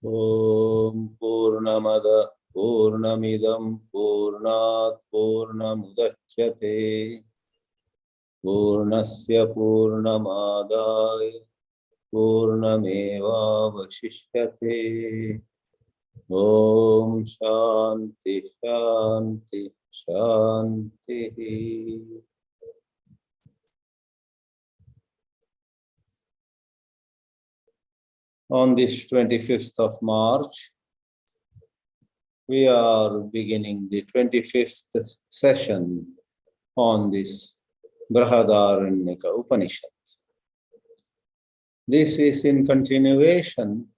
Om Purnamada Purnamidam Purnat Purnamudachyate Purnasya Purnamadaya Purnameva Vashishyate. Om Shanti Shanti Shanti. On this 25th of March, we are beginning the 25th session on this Brihadāranyaka Upanishad. This is in continuation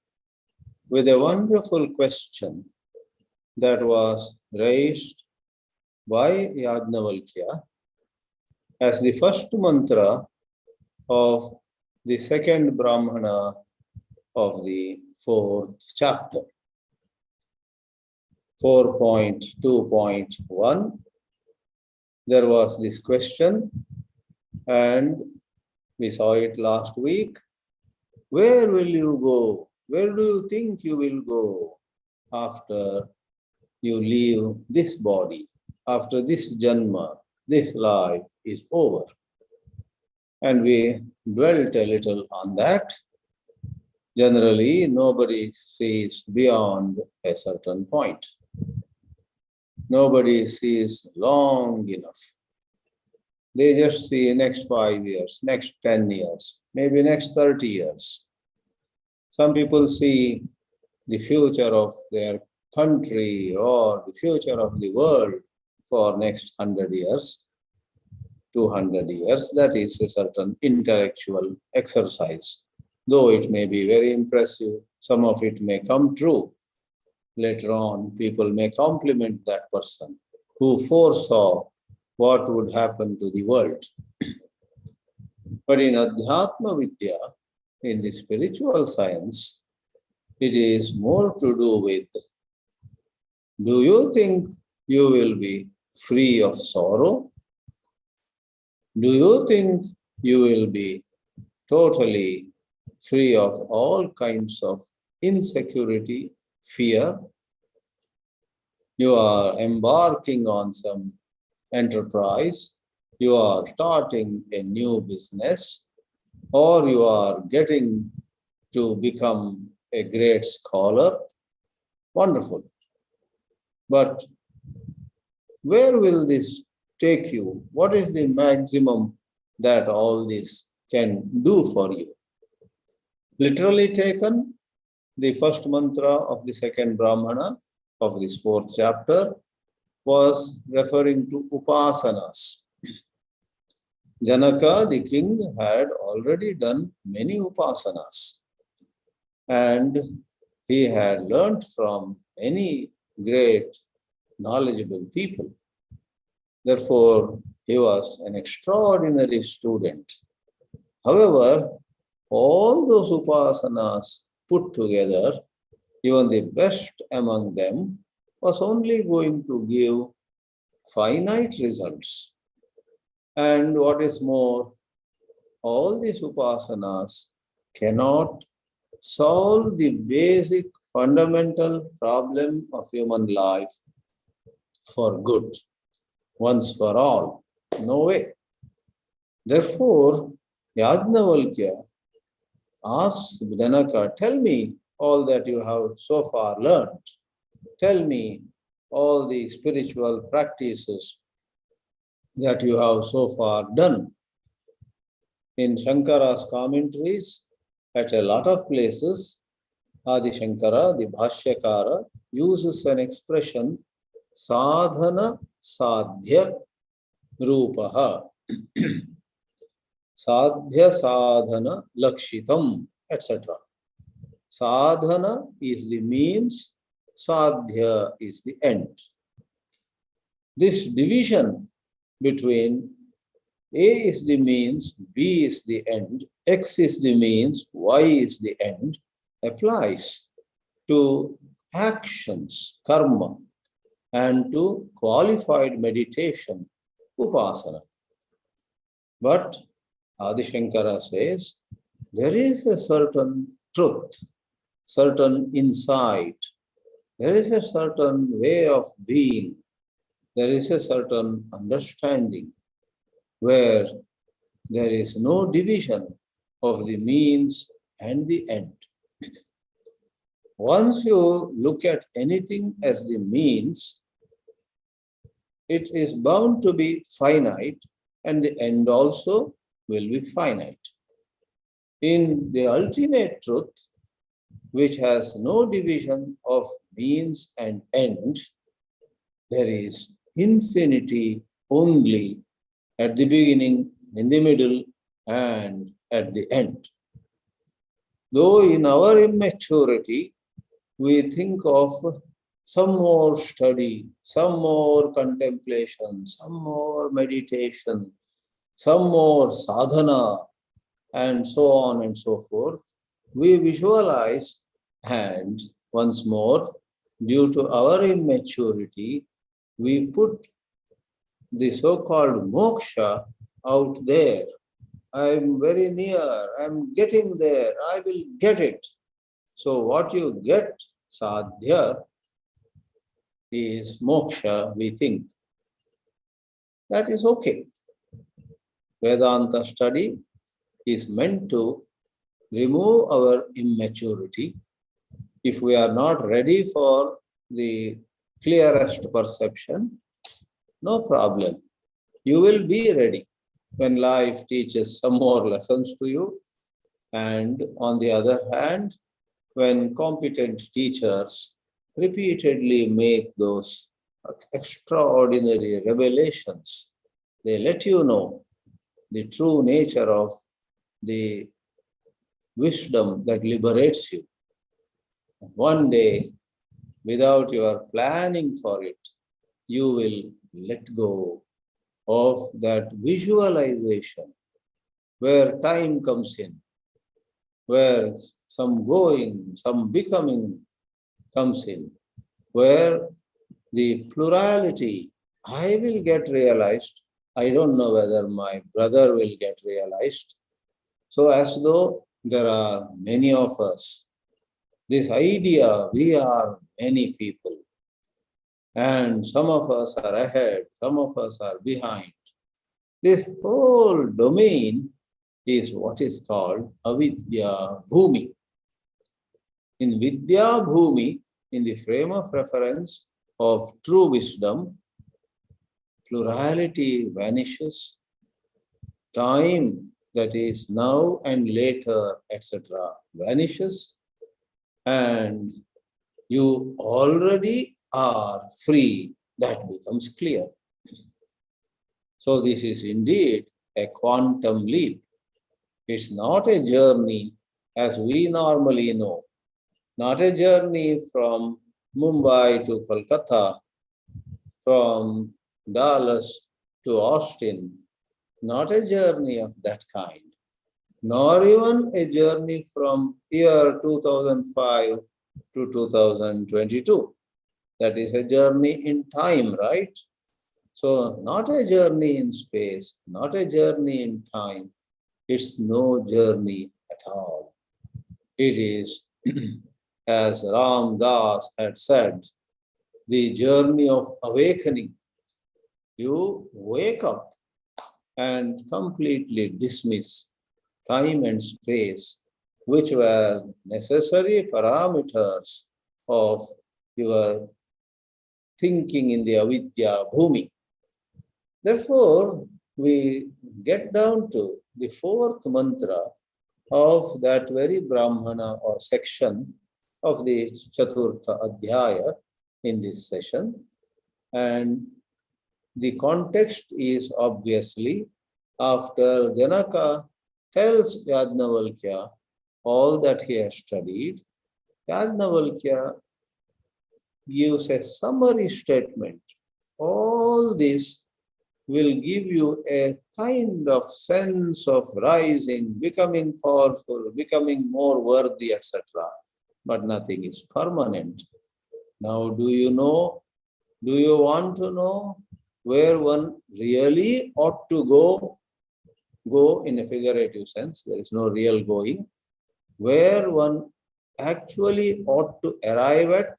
with a wonderful question that was raised by Yajnavalkya as the first mantra of the second Brahmana of the fourth chapter. 4.2.1, there was this question and we saw it last week. Where will you go? Where do you think you will go after you leave this body, after this janma, this life is over? And we dwelt a little on that. Generally, nobody sees beyond a certain point. Nobody sees long enough. They just see next 5 years, next 10 years, maybe next 30 years. Some people see the future of their country or the future of the world for next 100 years, 200 years. That is a certain intellectual exercise. Though it may be very impressive, some of it may come true. Later on, people may compliment that person who foresaw what would happen to the world. But in Adhyatma Vidya, in the spiritual science, it is more to do with, do you think you will be free of sorrow? Do you think you will be totally free of all kinds of insecurity, fear? You are embarking on some enterprise, you are starting a new business, or you are getting to become a great scholar. Wonderful. But where will this take you? What is the maximum that all this can do for you? Literally taken, the first mantra of the second Brahmana of this fourth chapter was referring to Upasanas. Janaka, the king, had already done many Upasanas and he had learnt from many great knowledgeable people. Therefore, he was an extraordinary student. However, all those Upasanas put together, even the best among them, was only going to give finite results. And what is more, all these Upasanas cannot solve the basic fundamental problem of human life for good, once for all. No way. Therefore, Yajnavalkya asked Janaka, tell me all that you have so far learned. Tell me all the spiritual practices that you have so far done. In Shankara's commentaries, at a lot of places, Adi Shankara, the Bhashyakara, uses an expression, sadhana sadhya rupaha. Sadhya sadhana lakshitam, etc. Sadhana is the means, sadhya is the end. This division between A is the means, B is the end, X is the means, Y is the end, applies to actions, karma, and to qualified meditation, upasana. But Adi Shankara says, there is a certain truth certain insight, there is a certain way of being, there is a certain understanding where there is no division of the means and the end. Once you look at anything as the means, it is bound to be finite, and the end also will be finite. In the ultimate truth, which has no division of means and end, there is infinity only at the beginning, in the middle, and at the end. Though in our immaturity, we think of some more study, some more contemplation, some more meditation, some more sadhana, and so on and so forth. We visualize, and once more, due to our immaturity, we put the so-called moksha out there. I'm very near, I'm getting there, I will get it. So what you get, sadhya, is moksha, we think. That is okay. Vedanta study is meant to remove our immaturity. If we are not ready for the clearest perception, no problem. You will be ready when life teaches some more lessons to you. And on the other hand, when competent teachers repeatedly make those extraordinary revelations, they let you know the true nature of the wisdom that liberates you. One day, without your planning for it, you will let go of that visualization where time comes in, where some going, some becoming comes in, where the plurality, I will get realized, I don't know whether my brother will get realized. So as though there are many of us, this idea, we are many people, and some of us are ahead, some of us are behind. This whole domain is what is called avidya bhumi. In vidya bhumi, in the frame of reference of true wisdom, plurality vanishes, time, that is now and later, etc., vanishes, and you already are free. That becomes clear. So this is indeed a quantum leap. It's not a journey as we normally know, not a journey from Mumbai to Kolkata, from Dallas to Austin, not a journey of that kind, nor even a journey from year 2005 to 2022. That is a journey in time, right? So not a journey in space, not a journey in time. It's no journey at all. It is, as Ram Das had said, the journey of awakening. You wake up and completely dismiss time and space, which were necessary parameters of your thinking in the avidya bhumi. Therefore, we get down to the fourth mantra of that very Brahmana or section of the Chaturtha Adhyaya in this session. And the context is obviously after Janaka tells Yajnavalkya all that he has studied, Yajnavalkya gives a summary statement. All this will give you a kind of sense of rising, becoming powerful, becoming more worthy, etc. But nothing is permanent. Now, do you know, do you want to know where one really ought to go? Go in a figurative sense, there is no real going. Where one actually ought to arrive at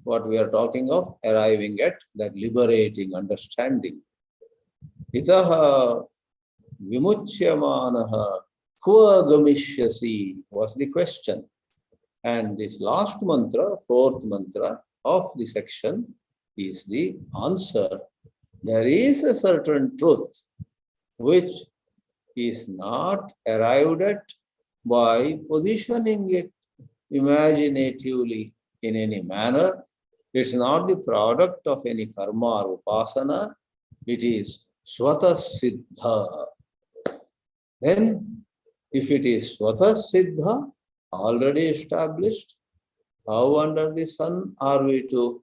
what we are talking of, arriving at that liberating understanding. Itaha vimuchyamanaha kva gamishyasi was the question. And this last mantra, fourth mantra of the section is the answer. There is a certain truth which is not arrived at by positioning it imaginatively in any manner. It's not the product of any karma or upasana. It is swata siddha. Then, if it is swata siddha, already established, how under the sun are we to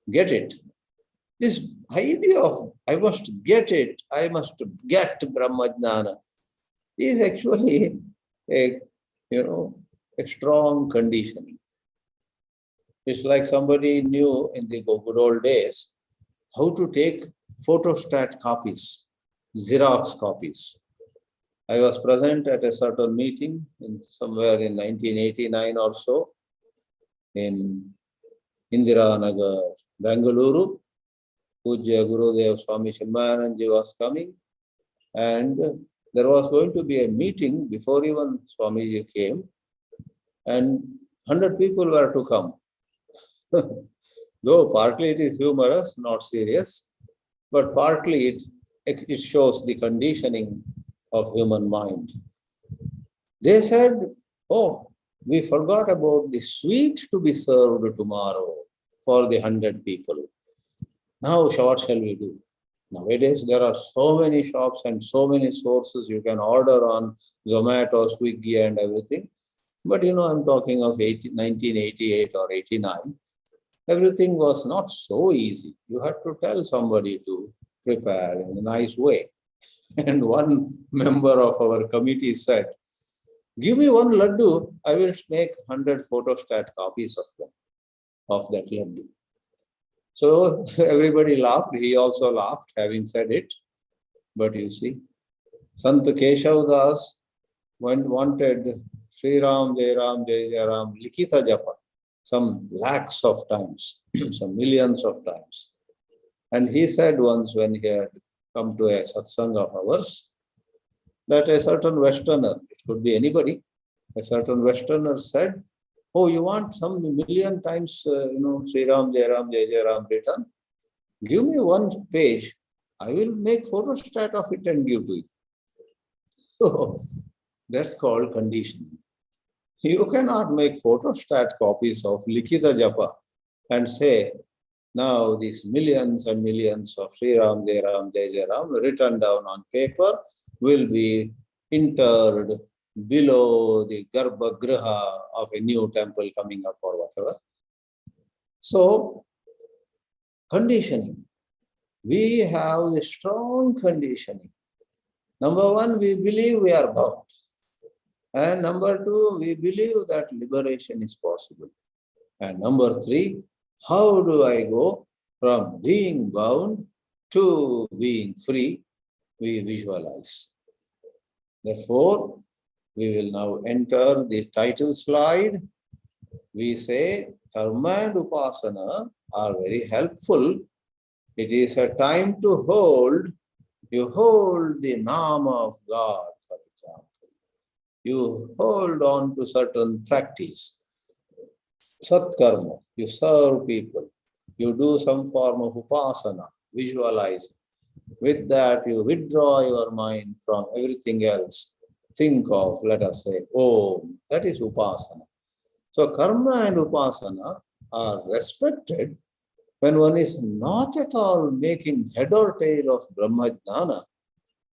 get it? This idea of I must get it, I must get Brahmajnana is actually a strong conditioning. It's like somebody knew in the good old days how to take photostat copies, Xerox copies. I was present at a certain meeting somewhere in 1989 or so in Indira-Nagar, Bengaluru. Pujya Gurudev Swami Chinmayananji was coming, and there was going to be a meeting before even Swamiji came, and 100 people were to come. Though partly it is humorous, not serious, but partly it shows the conditioning of human mind. They said, oh, we forgot about the sweet to be served tomorrow for the 100 people. Now, what shall we do? Nowadays, there are so many shops and so many sources you can order on Zomato, Swiggy and everything. But I'm talking of 1988 or 89. Everything was not so easy. You had to tell somebody to prepare in a nice way. And one member of our committee said, give me one laddu, I will make 100 photostat copies of that laddu. So everybody laughed. He also laughed, having said it. But you see, Sant Keshav Das wanted Sri Ram, Jai Ram, Jai Jai Ram, Likita Japa, some lakhs of times, some millions of times. And he said once when he had come to a satsang of ours, that a certain Westerner, it could be anybody, a certain Westerner said, oh, you want some million times, Sri Ram, Jai Ram written? Give me one page. I will make photostat of it and give to you. So that's called conditioning. You cannot make photostat copies of Likita Japa and say, now these millions and millions of Sri Ram, Jai Ram written down on paper will be interred below the Garbhagriha of a new temple coming up or whatever. So, conditioning. We have a strong conditioning. Number one, we believe we are bound. And number two, we believe that liberation is possible. And number three, how do I go from being bound to being free? We visualize. Therefore, we will now enter the title slide. We say karma and upasana are very helpful. It is a time to hold. You hold the nama of God, for example. You hold on to certain practice. Satkarma, you serve people. You do some form of upasana, visualize. With that, you withdraw your mind from everything else. Think of, let us say, Om. That is upasana. So karma and upasana are respected when one is not at all making head or tail of Brahmajnana.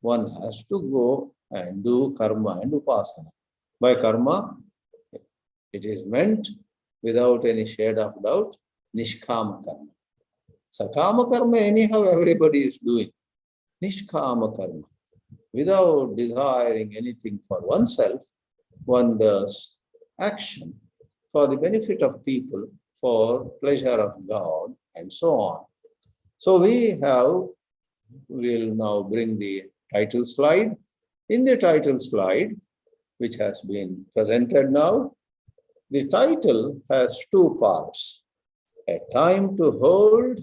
One has to go and do karma and upasana. By karma, it is meant without any shade of doubt, nishkama karma. Sakama karma, anyhow, everybody is doing. Nishkama karma. Without desiring anything for oneself, one does action for the benefit of people, for pleasure of God, and so on. So we'll now bring the title slide. In the title slide, which has been presented now, the title has two parts, a time to hold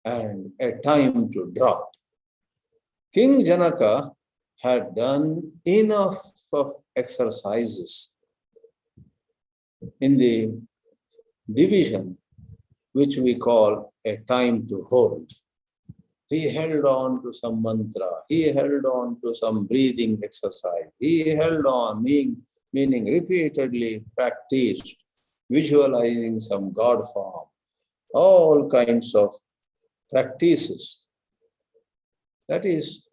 and a time to drop. King Janaka had done enough of exercises in the division which we call a time to hold. He held on to some mantra, he held on to some breathing exercise, he held on, meaning repeatedly practiced, visualizing some God form, all kinds of practices. That is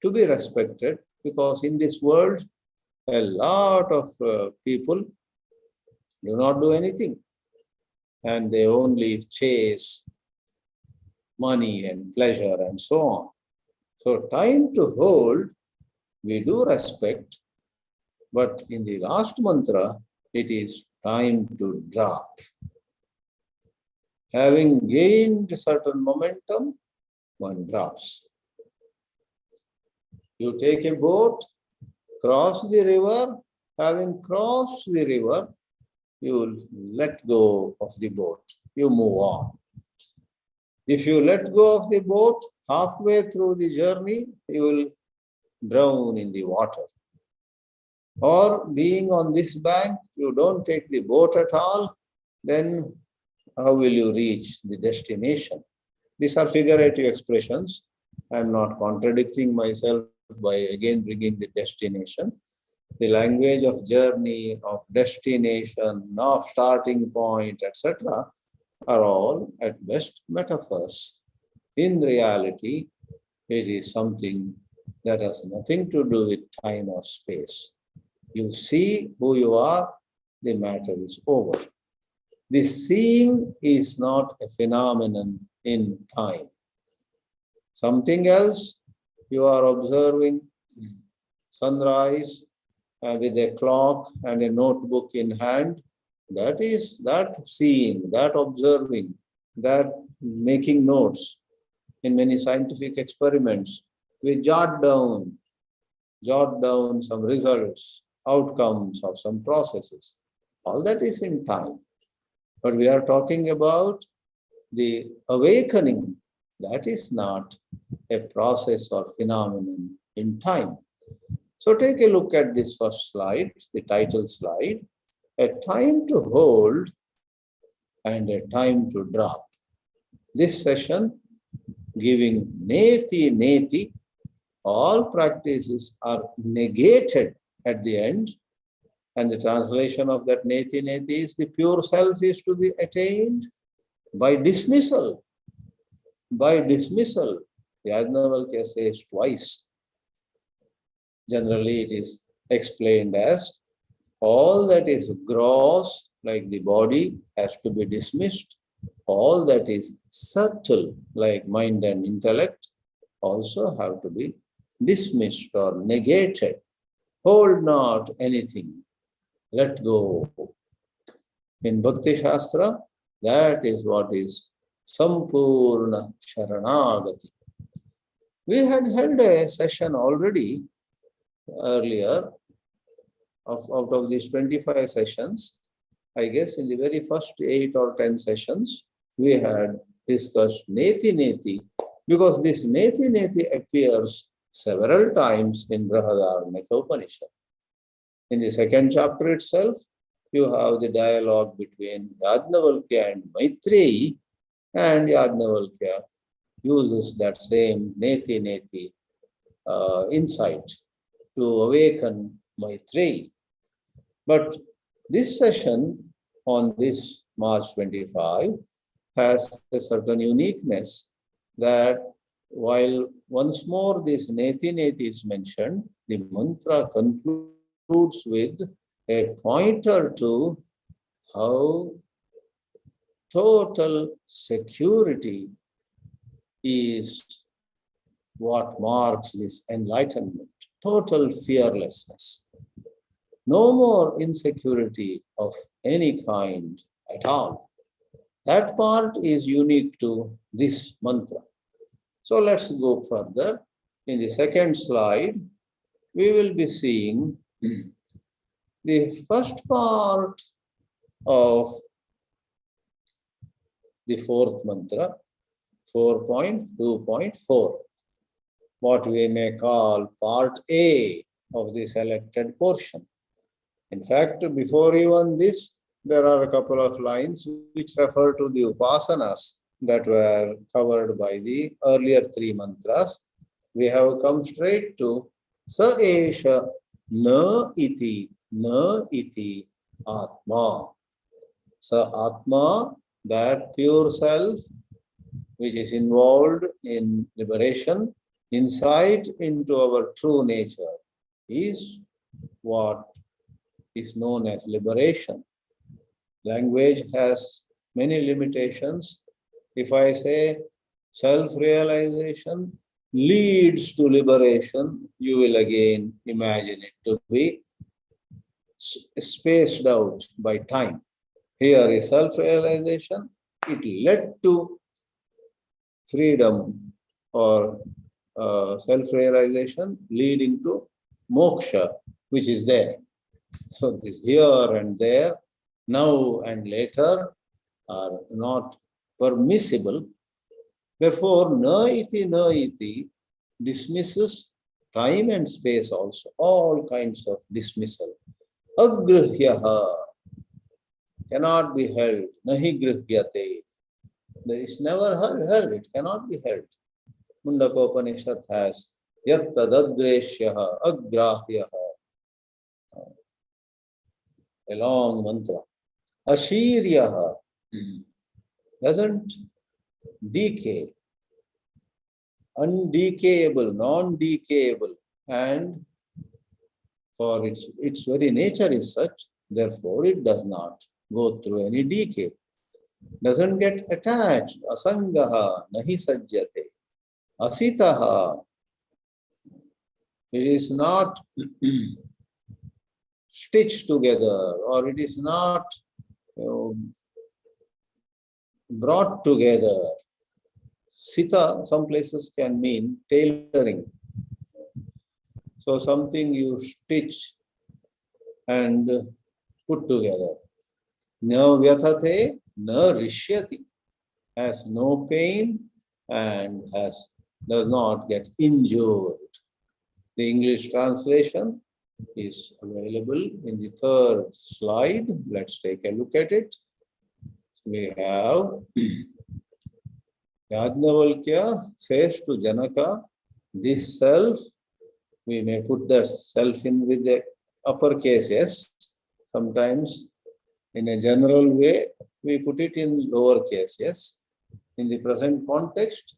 to be respected, because in this world, a lot of people do not do anything, and they only chase money and pleasure and so on. So time to hold, we do respect, but in the last mantra, it is time to drop. Having gained certain momentum, one drops. You take a boat, cross the river, having crossed the river, you let go of the boat, you move on. If you let go of the boat, halfway through the journey, you will drown in the water. Or being on this bank, you don't take the boat at all, then how will you reach the destination? These are figurative expressions. I am not contradicting myself by again bringing the destination. The language of journey, of destination, of starting point, etc. are all at best metaphors. In reality, it is something that has nothing to do with time or space. You see who you are, the matter is over. The seeing is not a phenomenon in time. Something else, you are observing sunrise with a clock and a notebook in hand. That is that seeing, that observing, that making notes. In many scientific experiments, we jot down some results, outcomes of some processes. All that is in time. But we are talking about the awakening. That is not a process or phenomenon in time. So take a look at this first slide, the title slide, a time to hold and a time to drop. This session giving neti, all practices are negated at the end, and the translation of that neti is the pure self is to be attained by dismissal. By dismissal, Yajnavalkya says twice. Generally, it is explained as all that is gross, like the body, has to be dismissed. All that is subtle, like mind and intellect, also have to be dismissed or negated. Hold not anything. Let go. In Bhakti Shastra, that is what is Sampurna Sharanagati. We had held a session already earlier out of these 25 sessions. I guess in the very first 8 or 10 sessions, we had discussed neti, because this neti appears several times in Brihadāranyaka Upanishad. In the second chapter itself, you have the dialogue between Yajnavalkya and Maitreyi, and Yajnavalkya uses that same neti insight to awaken Maitreyi. But this session on this March 25 has a certain uniqueness that while once more this neti is mentioned, the mantra concludes with a pointer to how total security is what marks this enlightenment, total fearlessness. No more insecurity of any kind at all. That part is unique to this mantra. So let's go further. In the second slide, we will be seeing the first part of the fourth mantra, 4.2.4, what we may call part A of the selected portion. In fact, before even this, there are a couple of lines which refer to the upasanas that were covered by the earlier three mantras. We have come straight to Sa Esha Na Iti Atma. Sa Atma, that pure self which is involved in liberation, insight into our true nature, is what is known as liberation. Language has many limitations. If I say self-realization leads to liberation, you will again imagine it to be spaced out by time. Here is self-realization, it led to freedom or self-realization leading to moksha, which is there. So this here and there, now and later are not permissible. Therefore, na iti dismisses time and space also, all kinds of dismissal. Agrihyaha cannot be held, nahi grihyate. It's never held, it cannot be held. Mundaka Upanishad has yattadadreshyaha agrahyaha, a long mantra. Ashiryaha doesn't decay, undecayable, non-decayable, and for its very nature is such, therefore it does not go through any decay. Doesn't get attached. Asangaha nahi sajjate. Asitaha, it is not stitched together, or it is not brought together. Sita, some places can mean tailoring. So something you stitch and put together. Na vyathate, na rishyati, has no pain and does not get injured. The English translation is available in the third slide. Let's take a look at it. We have Yajnavalkya says to Janaka, this self, we may put the self in with the uppercase S. Sometimes in a general way, we put it in lowercase s. In the present context,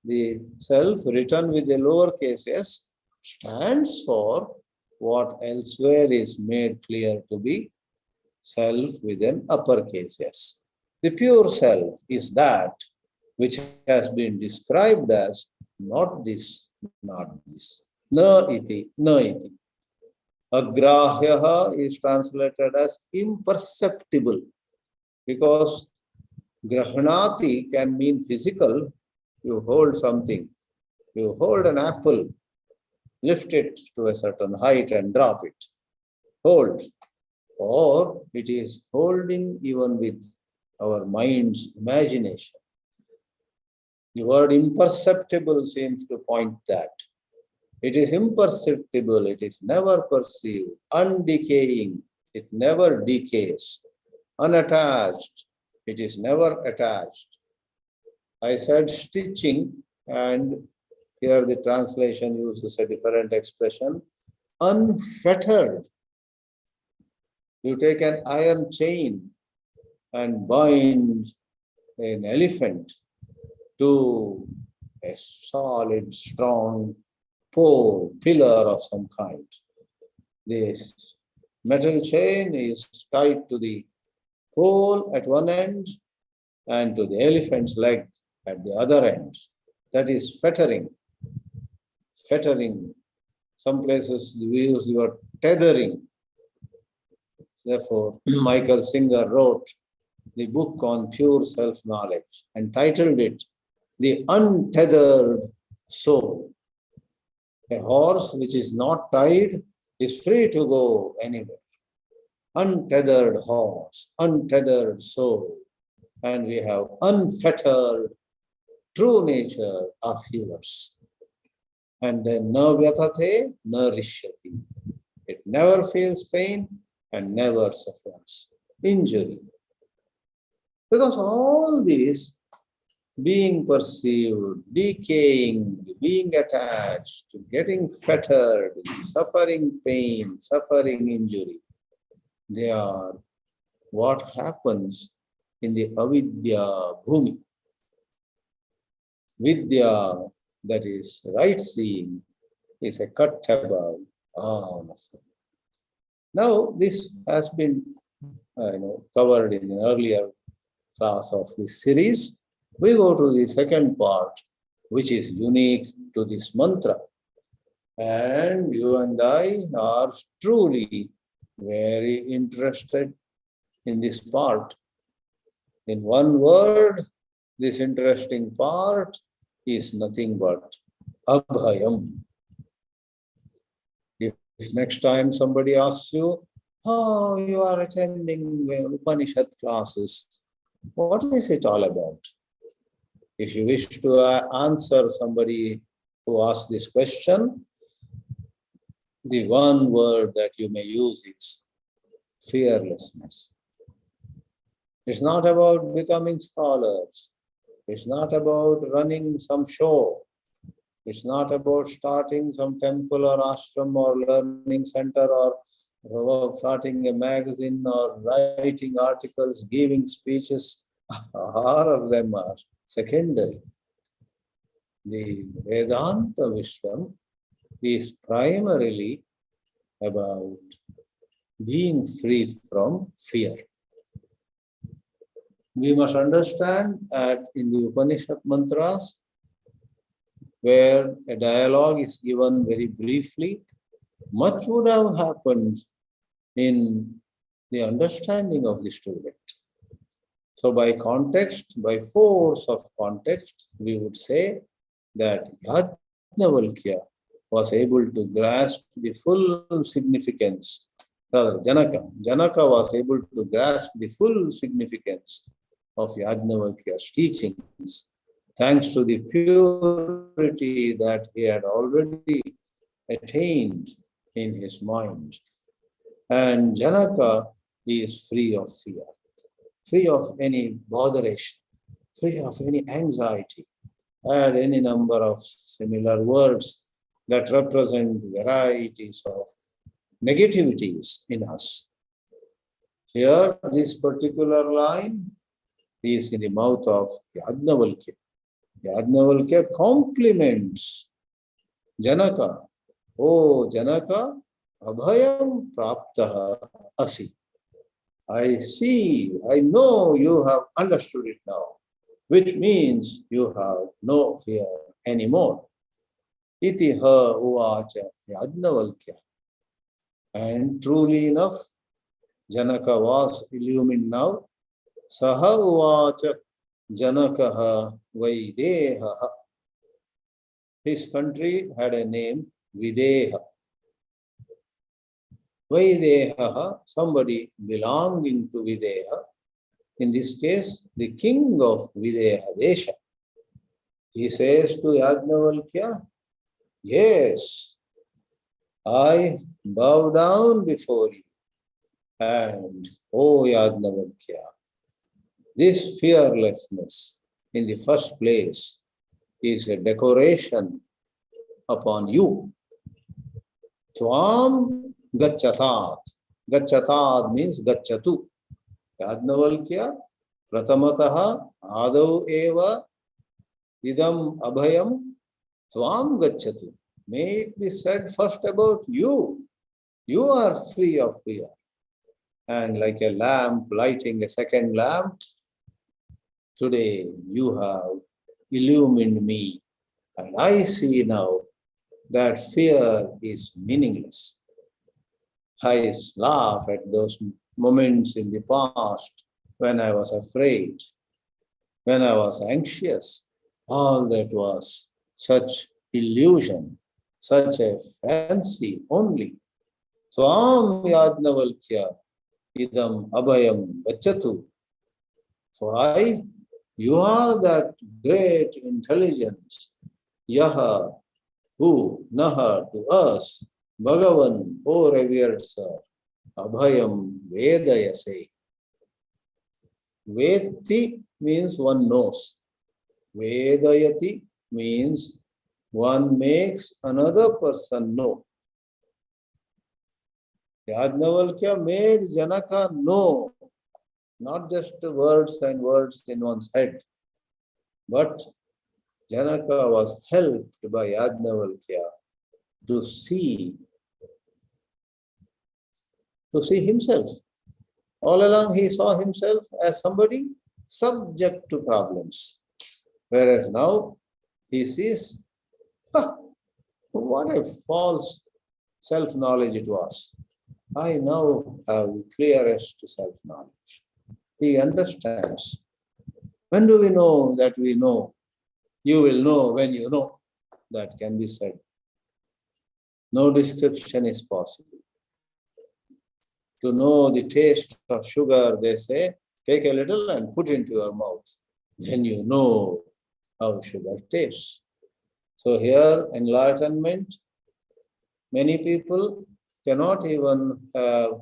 the self written with the lowercase s stands for what elsewhere is made clear to be self with an uppercase s. The pure self is that which has been described as not this, not this. Na iti, na iti. Agrahyaha is translated as imperceptible, because grahanati can mean physical. You hold something, you hold an apple, lift it to a certain height and drop it. Hold. Or it is holding even with our mind's imagination. The word imperceptible seems to point that. It is imperceptible, it is never perceived, undecaying, it never decays, unattached, it is never attached. I said stitching, and here the translation uses a different expression, unfettered. You take an iron chain and bind an elephant to a solid, strong pole, pillar of some kind. This metal chain is tied to the pole at one end and to the elephant's leg at the other end. That is fettering. Fettering. Some places we use the word tethering. Therefore, Michael Singer wrote the book on pure self-knowledge and titled it The Untethered Soul. A horse which is not tied is free to go anywhere. untethered horse, untethered soul, and we have unfettered true nature of healers. And then na vyatate, na rishyati. It never feels pain and never suffers injury. Because all these being perceived, decaying, being attached, getting fettered, suffering pain, suffering injury, they are what happens in the avidya bhumi. Vidya, that is right seeing, is a cut above all of them. Now, this has been covered in an earlier class of this series. We go to the second part, which is unique to this mantra. And you and I are truly very interested in this part. In one word, this interesting part is nothing but abhayam. If next time somebody asks you, oh, you are attending Upanishad classes, what is it all about? If you wish to answer somebody who asks this question, the one word that you may use is fearlessness. It's not about becoming scholars. It's not about running some show. It's not about starting some temple or ashram or learning center or starting a magazine or writing articles, giving speeches. All of them are secondary. The Vedanta Vishram is primarily about being free from fear. We must understand that in the Upanishad mantras, where a dialogue is given very briefly, much would have happened in the understanding of the student. So by context, by force of context, we would say that Yajnavalkya was able to grasp the full significance, rather Janaka was able to grasp the full significance of Yajnavalkya's teachings, thanks to the purity that he had already attained in his mind. And Janaka is free of fear, free of any botheration, free of any anxiety. Add any number of similar words that represent varieties of negativities in us. Here, this particular line is in the mouth of Yajnavalkya. Yajnavalkya compliments Janaka. Oh, Janaka, abhayam praptaha asi. I see, I know you have understood it now, which means you have no fear anymore. Iti ha uvacha Yajnavalkya. And truly enough, Janaka was illumined now. Saha uvacha Janakaha Vaideha. His country had a name, Videha. Vaideha, somebody belonging to Videha. In this case, the king of Videha Desha. He says to Yajnavalkya, yes, I bow down before you. And, oh Yajnavalkya, this fearlessness in the first place is a decoration upon you. Tvam gacchatat. Gacchatat means gacchatu. Yajnavalkya pratamataha adau eva idam abhayam tvam gacchatu. May it be said first about you. You are free of fear. And like a lamp lighting a second lamp, today you have illumined me. And I see now that fear is meaningless. I laugh at those moments in the past when I was afraid, when I was anxious. All that was such illusion, such a fancy only. Swam Yajnavalkya, idam abhayam gacchatu. Why? You are that great intelligence, yaha, who, naha, to us, Bhagavan, O revered sir, abhayam vedayase. Vedti means one knows. Vedayati means one makes another person know. Yajnavalkya made Janaka know, not just words and words in one's head, but Janaka was helped by Yajnavalkya to see himself. All along he saw himself as somebody subject to problems. Whereas now he sees, what a false self-knowledge it was. I now have the clearest self-knowledge. He understands. When do we know that we know? You will know when you know. That can be said. No description is possible. To know the taste of sugar, they say, take a little and put into your mouth. Then you know how sugar tastes. So here, enlightenment, many people cannot even have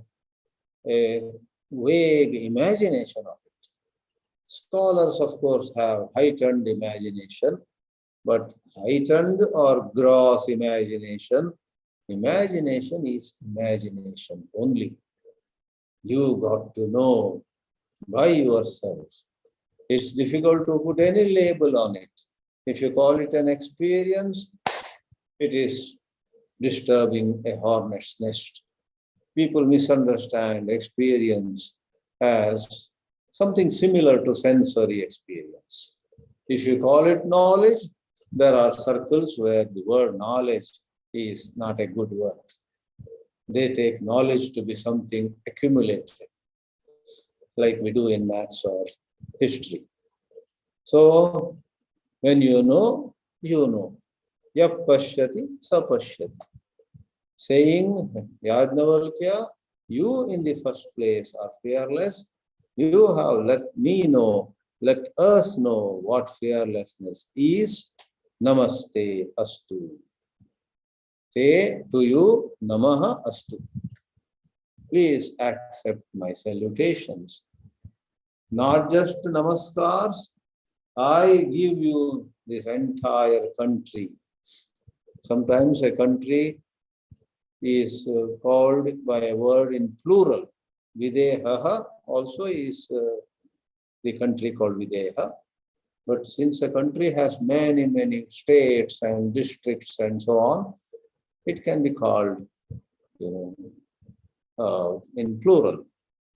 a vague imagination of it. Scholars, of course, have heightened imagination, but heightened or gross imagination, imagination is imagination only. You got to know by yourself. It's difficult to put any label on it. If you call it an experience, it is disturbing a hornet's nest. People misunderstand experience as something similar to sensory experience. If you call it knowledge, there are circles where the word knowledge is not a good word. They take knowledge to be something accumulated, like we do in maths or history. So, when you know, you know. Yap pashyati, sa pashyati. Saying, Yajnavalkya, you in the first place are fearless. You have let me know, let us know what fearlessness is. Namaste astu. Say to you, Namaha astu. Please accept my salutations. Not just namaskars, I give you this entire country. Sometimes a country is called by a word in plural. Videhaha also is the country called Videha. But since a country has many, many states and districts and so on, it can be called in plural.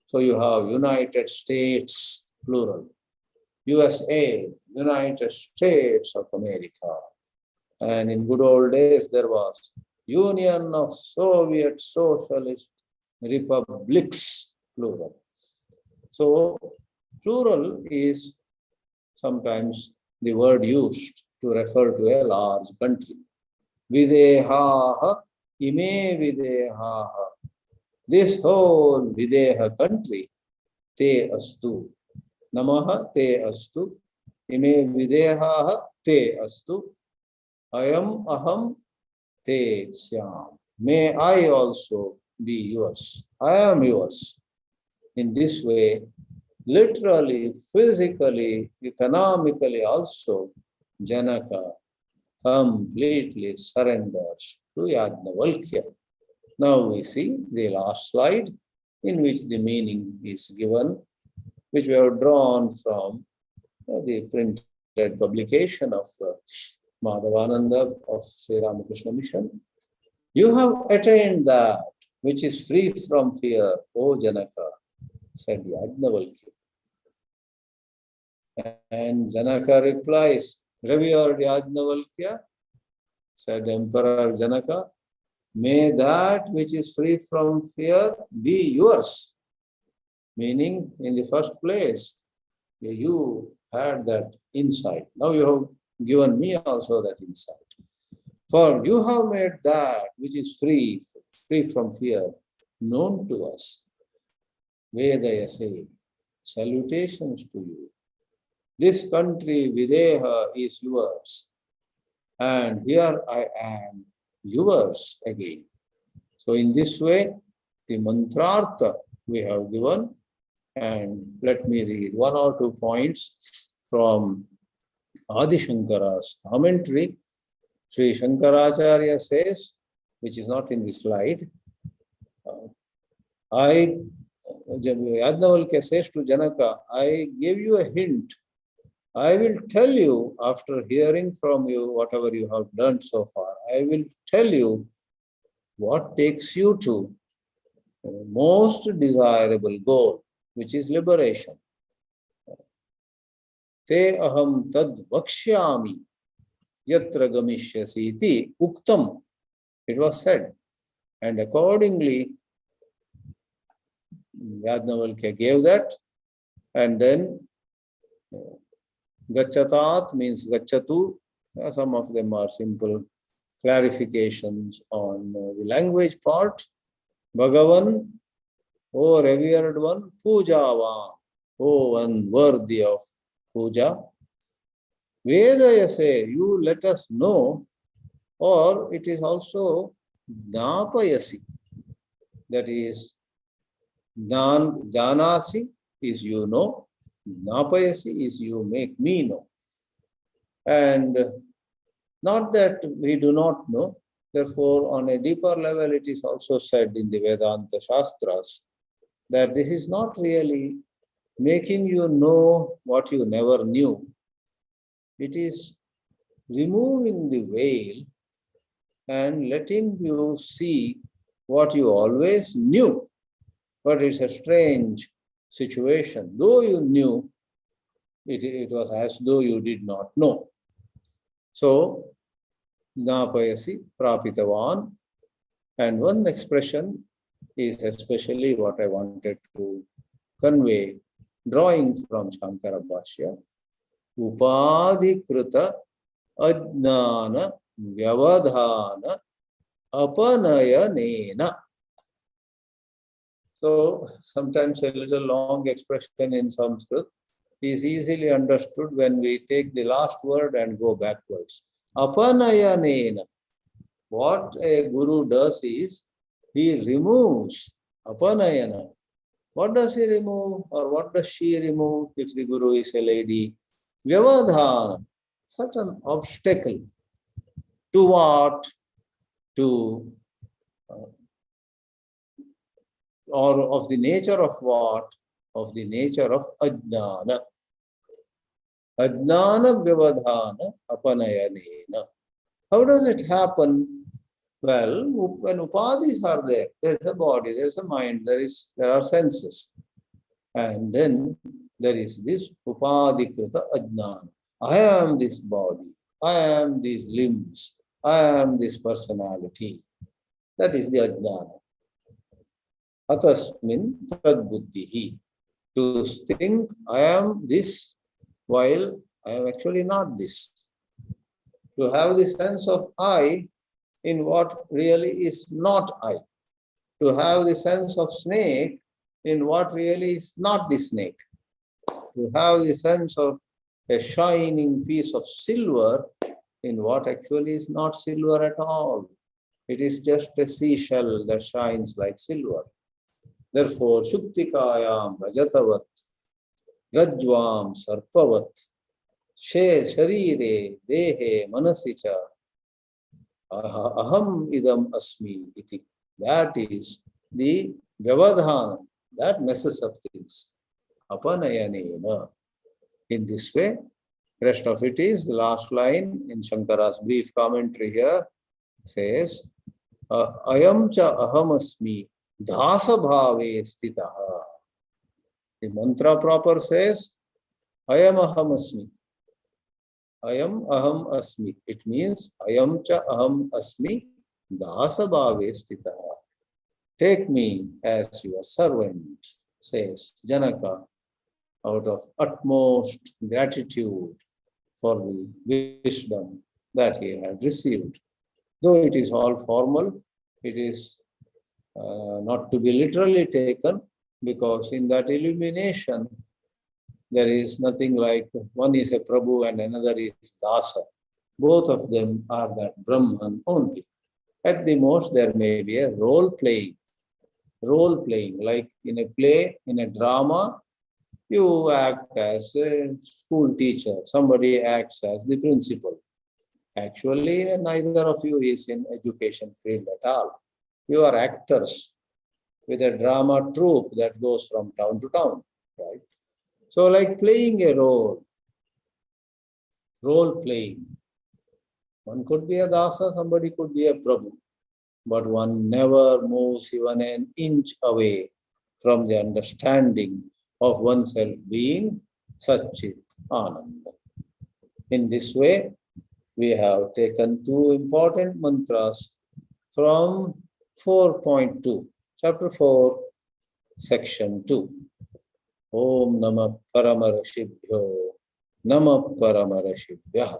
So you have United States, plural. USA, United States of America. And in good old days, there was Union of Soviet Socialist Republics, plural. So plural is sometimes the word used to refer to a large country. Videhaha, ime videhaha. This whole Videha country, te astu. Namaha te astu. Ime videhaha te astu. Ayam aham te syam. May I also be yours. I am yours. In this way, literally, physically, economically also, Janaka completely surrenders to Yajnavalkya. Now we see the last slide in which the meaning is given, which we have drawn from the printed publication of Madhavananda of Sri Ramakrishna Mission. You have attained that which is free from fear, O Janaka, said Yajnavalkya. And Janaka replies, Revered Yajnavalkya, said Emperor Janaka, may that which is free from fear be yours. Meaning, in the first place, you had that insight. Now you have given me also that insight. For you have made that which is free from fear, known to us. Vedayase, salutations to you. This country, Videha, is yours. And here I am, yours again. So in this way, the mantrartha we have given. And let me read one or two points from Adi Shankara's commentary. Sri Shankaracharya says, which is not in the slide, Yajnavalkya says to Janaka, I gave you a hint. I will tell you, after hearing from you whatever you have learned so far, I will tell you what takes you to the most desirable goal, which is liberation. Te aham tad vakshyami yatra gamishyasi iti uktam. It was said. And accordingly, Yajnavalkya gave that. And then Gachatat means Gachatu. Some of them are simple clarifications on the language part. Bhagavan, O revered one, Pujavan, O one worthy of puja. Vedayase, you let us know, or it is also Dnapayasi. That is, Janasi is you know, Dnapayasi is you make me know. And not that we do not know, therefore on a deeper level it is also said in the Vedanta Shastras that this is not really making you know what you never knew. It is removing the veil and letting you see what you always knew. But it's a strange situation. Though you knew, it was as though you did not know. So, Napayasi Prapitavan. And one expression is especially what I wanted to convey, drawing from Shankara Bhashya. Upadhikrita ajnana vyavadhana apanayanena. So, sometimes a little long expression in Sanskrit is easily understood when we take the last word and go backwards. Apanayanena. What a guru does is, he removes apanayana. What does he remove, or what does she remove if the guru is a lady? Vyavadhana, certain obstacle. To what? To, or of the nature of what? Of the nature of ajnana. Ajnana vyavadhana apanayanena. How does it happen? Well, when upadhis are there, there is a body, there is a mind, there are senses. And then there is this upadhikrita ajnana. I am this body, I am these limbs, I am this personality. That is the ajnana. Atasmin tad buddhihi. To think I am this while I am actually not this. To have the sense of I in what really is not I. To have the sense of snake in what really is not the snake. To have the sense of a shining piece of silver in what actually is not silver at all. It is just a seashell that shines like silver. Therefore, Shuktikayam Rajatavat, Rajvam Sarpavat, Sharire Dehe Manasicha, Aham Idam Asmi Iti. That is the Vyavadhana, that messes up things. Apanayanena. In this way, rest of it is the last line in Shankara's brief commentary here says, Ayam cha aham asmi dhasa bhave stitaha. The mantra proper says, Ayam aham asmi. Ayam aham asmi. It means, Ayam cha aham asmi dhasa bhave stitaha. Take me as your servant, says Janaka, out of utmost gratitude for the wisdom that he had received. Though it is all formal, it is not to be literally taken, because in that illumination, there is nothing like one is a Prabhu and another is Dasa. Both of them are that Brahman only. At the most, there may be a role playing, like in a play, in a drama, you act as a school teacher, somebody acts as the principal. Actually, neither of you is in education field at all. You are actors with a drama troupe that goes from town to town, right? So like playing a role playing. One could be a dasa, somebody could be a Prabhu, but one never moves even an inch away from the understanding of oneself being Satchit Ananda. In this way, we have taken two important mantras from 4.2, chapter 4, section 2. Om Namah Paramarashibhyo, Namah Paramarashibhyah.